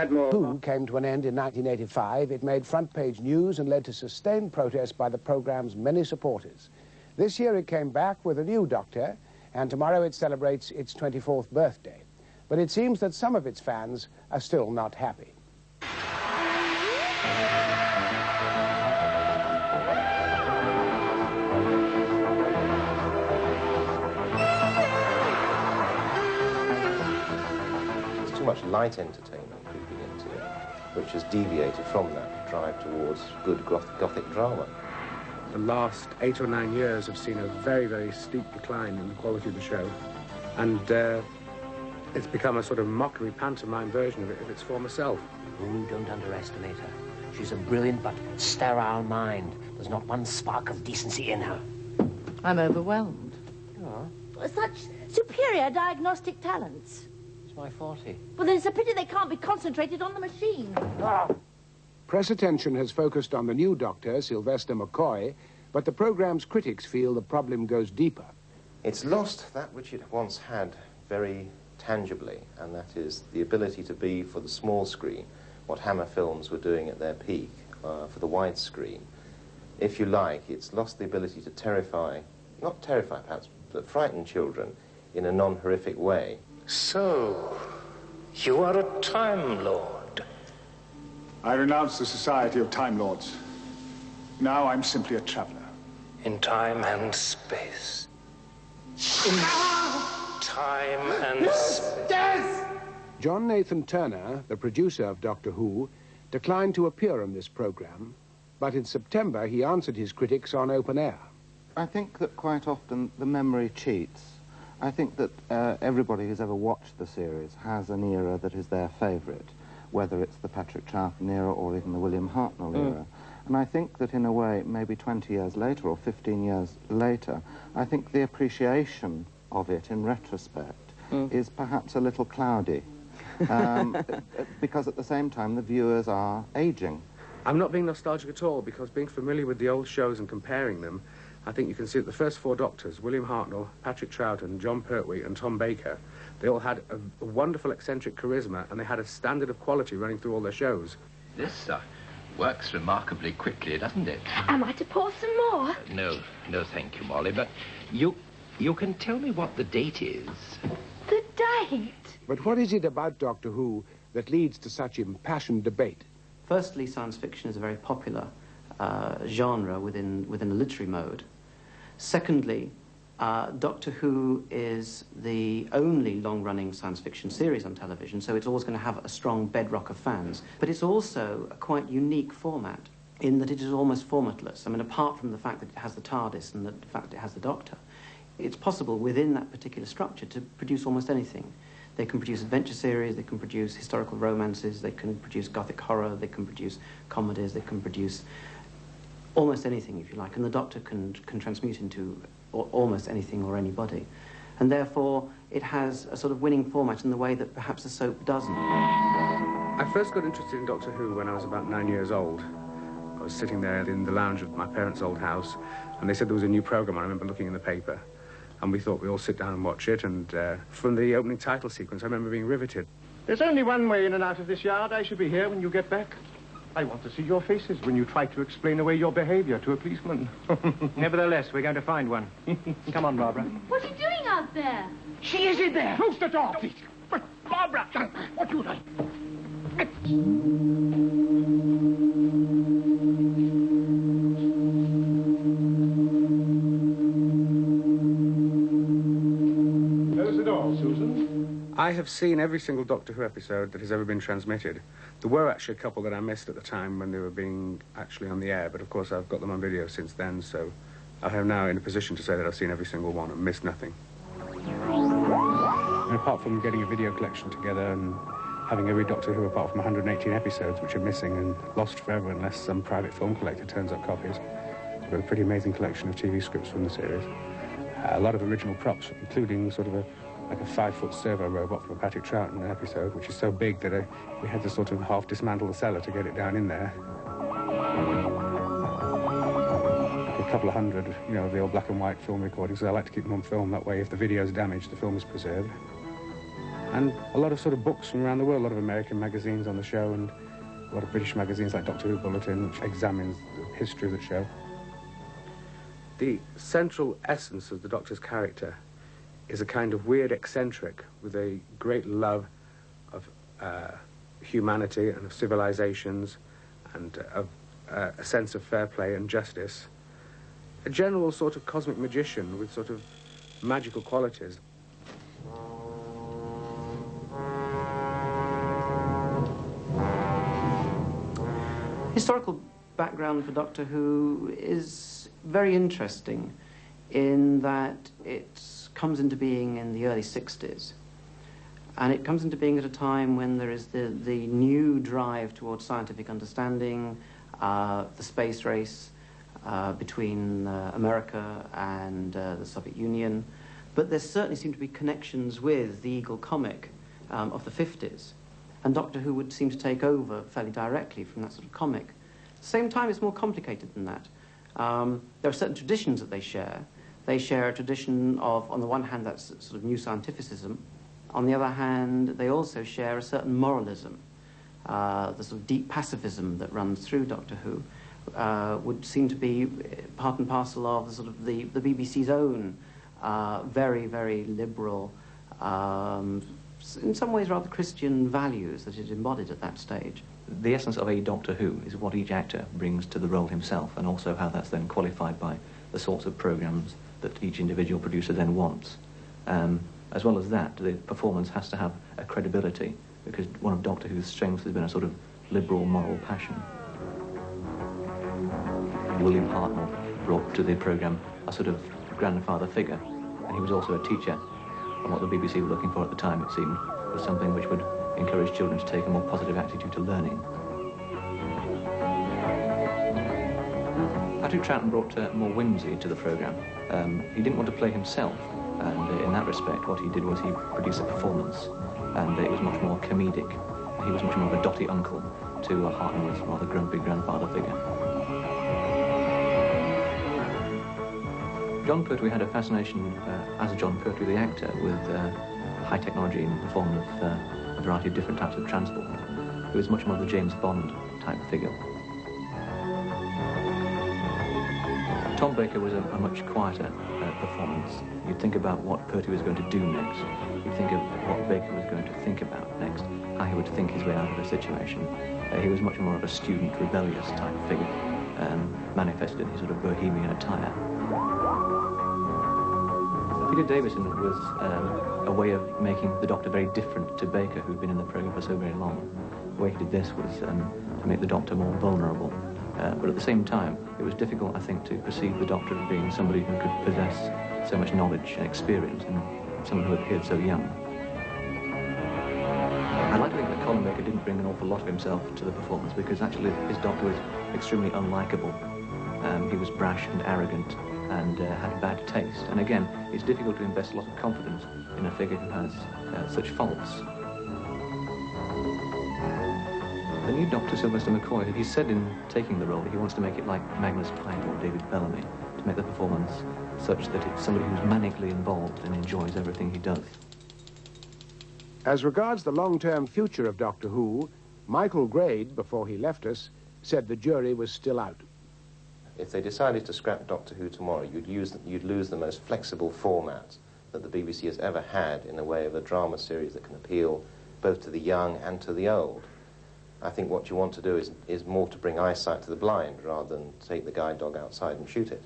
Who came to an end in 1985. It made front-page news and led to sustained protest by the programme's many supporters. This year it came back with a new Doctor, and tomorrow it celebrates its 24th birthday. But it seems that some of its fans are still not happy. There's too much light entertainment creeping into it, which has deviated from that drive towards good Gothic drama. The last 8 or 9 years have seen a very, very steep decline in the quality of the show. And it's become a sort of mockery pantomime version of its former self. Oh, don't underestimate her. She's a brilliant but sterile mind. There's not one spark of decency in her. I'm overwhelmed. Oh, Such superior diagnostic talents. it's my 40. Well, then it's a pity they can't be concentrated on the machine. Press attention has focused on the new Doctor, Sylvester McCoy, but the programme's critics feel the problem goes deeper. It's lost that which it once had very tangibly, and that is the ability to be, for the small screen, what Hammer Films were doing at their peak, for the widescreen. If you like, it's lost the ability to terrify, not terrify perhaps, but frighten children in a non-horrific way. So, you are a Time Lord. I renounce the Society of Time Lords. Now I'm simply a traveler. In time and space. In time and space. John Nathan Turner, the producer of Doctor Who, declined to appear on this programme, but in September he answered his critics on Open Air. I think that quite often the memory cheats. I think that everybody who's ever watched the series has an era that is their favourite, whether it's the Patrick Troughton era or even the William Hartnell era. And I think that in a way, maybe 20 years later or 15 years later, I think the appreciation of it in retrospect is perhaps a little cloudy. Because at the same time, the viewers are aging. I'm not being nostalgic at all, because being familiar with the old shows and comparing them, I think you can see that the first 4 Doctors, William Hartnell, Patrick Troughton, John Pertwee and Tom Baker, they all had a wonderful eccentric charisma, and they had a standard of quality running through all their shows. This works remarkably quickly, doesn't it? Am I to pour some more? No, thank you, Molly, but you can tell me what the date is. The date? But what is it about Doctor Who that leads to such impassioned debate? Firstly, science fiction is a very popular genre within a literary mode. Secondly, Doctor Who is the only long-running science fiction series on television, so it's always going to have a strong bedrock of fans. But it's also a quite unique format in that it is almost formatless. I mean, apart from the fact that it has the TARDIS and the fact that it has the Doctor, it's possible within that particular structure to produce almost anything. They can produce adventure series, they can produce historical romances, they can produce gothic horror, they can produce comedies, they can produce almost anything, if you like, and the Doctor can transmute into almost anything or anybody. And therefore, it has a sort of winning format in the way that perhaps a soap doesn't. I first got interested in Doctor Who when I was about 9 years old. I was sitting there in the lounge of my parents' old house, and they said there was a new programme. I remember looking in the paper, and we thought we'd all sit down and watch it, and from the opening title sequence, I remember being riveted. There's only one way in and out of this yard. I should be here when you get back. I want to see your faces when you try to explain away your behaviour to a policeman. Nevertheless, we're going to find one. Come on, Barbara. What are you doing out there? She is in there. Close the door, please. But, Barbara, what you doing? Close the door, Susan. I have seen every single Doctor Who episode that has ever been transmitted. There were actually a couple that I missed at the time when they were being actually on the air, but of course I've got them on video since then, so I am now in a position to say that I've seen every single one and missed nothing. And apart from getting a video collection together and having every Doctor Who apart from 118 episodes which are missing and lost forever unless some private film collector turns up copies, we've got a pretty amazing collection of TV scripts from the series. A lot of original props, including sort of like a 5-foot servo robot from a Patrick Troughton episode, which is so big that we had to sort of half dismantle the cellar to get it down in there. A couple of hundred, you know, the old black and white film recordings. I like to keep them on film, that way if the video's damaged, the film is preserved. And a lot of sort of books from around the world, a lot of American magazines on the show, and a lot of British magazines like Doctor Who Bulletin, which examines the history of the show. The central essence of the Doctor's character is a kind of weird eccentric with a great love of humanity and of civilizations and of a sense of fair play and justice. A general sort of cosmic magician with sort of magical qualities. Historical background for Doctor Who is very interesting in that it comes into being in the early 60s. And it comes into being at a time when there is the new drive towards scientific understanding, the space race between America and the Soviet Union. But there certainly seem to be connections with the Eagle comic of the 50s. And Doctor Who would seem to take over fairly directly from that sort of comic. At the same time, it's more complicated than that. There are certain traditions that they share. They share a tradition of, on the one hand, that's sort of new scientificism. On the other hand, they also share a certain moralism. The sort of deep pacifism that runs through Doctor Who would seem to be part and parcel of the sort of the BBC's own very, very liberal, in some ways rather Christian values that it embodied at that stage. The essence of a Doctor Who is what each actor brings to the role himself, and also how that's then qualified by the sorts of programmes that each individual producer then wants. As well as that, the performance has to have a credibility, because one of Doctor Who's strengths has been a sort of liberal moral passion. William Hartnell brought to the programme a sort of grandfather figure, and he was also a teacher. And what the BBC were looking for at the time, it seemed, was something which would encourage children to take a more positive attitude to learning. Patrick Troughton brought more whimsy to the programme. He didn't want to play himself, and in that respect what he did was he produced a performance, and it was much more comedic. He was much more of a dotty uncle to Hartnell's rather grumpy grandfather figure. John Pertwee had a fascination as John Pertwee the actor with high technology in the form of a variety of different types of transport. He was much more the James Bond type figure. Tom Baker was a much quieter performance. You'd think about what Pertwee was going to do next. You'd think of what Baker was going to think about next, how he would think his way out of a situation. He was much more of a student, rebellious type figure, manifested in his sort of bohemian attire. Peter Davison was a way of making the Doctor very different to Baker, who'd been in the programme for so very long. The way he did this was to make the Doctor more vulnerable. But at the same time, it was difficult, I think, to perceive the Doctor as being somebody who could possess so much knowledge and experience, and someone who appeared so young. I'd like to think that Colin Baker didn't bring an awful lot of himself to the performance, because actually his Doctor was extremely unlikable. He was brash and arrogant, and had bad taste. And again, it's difficult to invest a lot of confidence in a figure who has such faults. The new Dr. Sylvester McCoy, he said in taking the role that he wants to make it like Magnus Pyke or David Bellamy, to make the performance such that it's somebody who's manically involved and enjoys everything he does. As regards the long-term future of Doctor Who, Michael Grade, before he left us, said the jury was still out. If they decided to scrap Doctor Who tomorrow, you'd lose the most flexible format that the BBC has ever had in the way of a drama series that can appeal both to the young and to the old. I think what you want to do is more to bring eyesight to the blind rather than take the guide dog outside and shoot it.